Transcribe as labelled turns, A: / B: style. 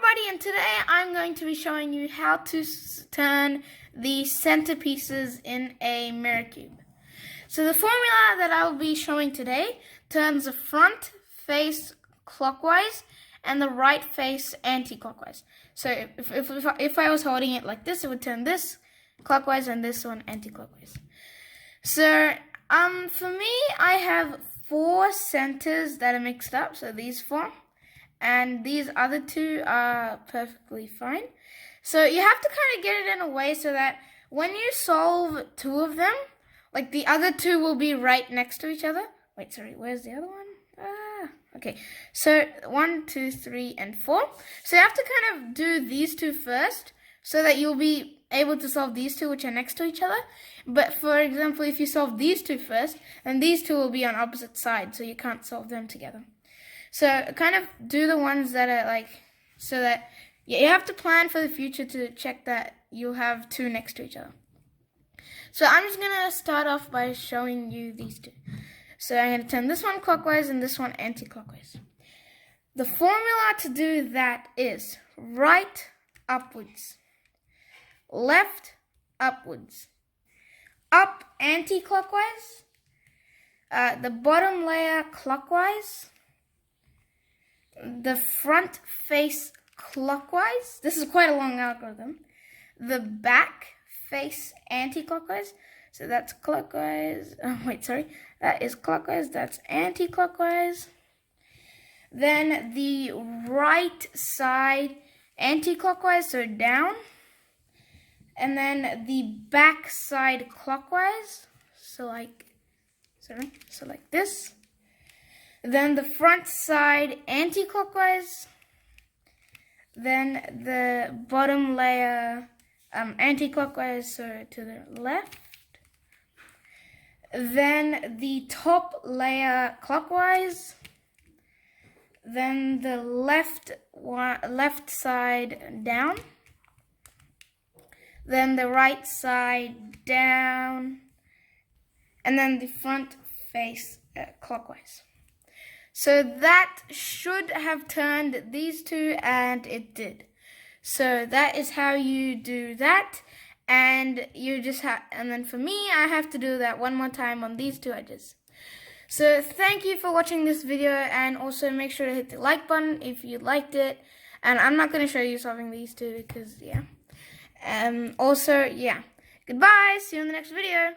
A: everybody, and today I'm going to be showing you how to turn the centerpieces in a mirror cube. So the formula that I will be showing today turns the front face clockwise and the right face anti-clockwise. So if I was holding it like this, it would turn this clockwise and this one anti-clockwise. So for me, I have 4 centers that are mixed up, so these 4. And these other 2 are perfectly fine. So you have to kind of get it in a way so that when you solve 2 of them, like the other 2 will be right next to each other. Wait, sorry, where's the other one? Okay, so 1, 2, 3, and 4. So you have to kind of do these 2 first so that you'll be able to solve these 2 which are next to each other. But for example, if you solve these 2 first, then these 2 will be on opposite sides, so you can't solve them together. So kind of do the ones that are like, so that you have to plan for the future to check that you have 2 next to each other. So I'm just going to start off by showing you these 2. So I'm going to turn this one clockwise and this one anti-clockwise. The formula to do that is right upwards, left upwards, up anti-clockwise, the bottom layer clockwise, the front face clockwise. This is quite a long algorithm. The back face anti-clockwise. So that's clockwise. Oh, wait, sorry. That is clockwise. That's anti-clockwise. Then the right side anti-clockwise, so down. And then the back side clockwise. So like this. Then the front side anti-clockwise. Then the bottom layer anti-clockwise, so to the left. Then the top layer clockwise. Then the left side down. Then the right side down. And then the front face clockwise. So that should have turned these 2, and it did. So that is how you do that, and you just and then for me, I have to do that one more time on these 2 edges. So thank you for watching this video, and also make sure to hit the like button if you liked it. And I'm not going to show you solving these 2 because, yeah. Also, yeah. Goodbye. See you in the next video.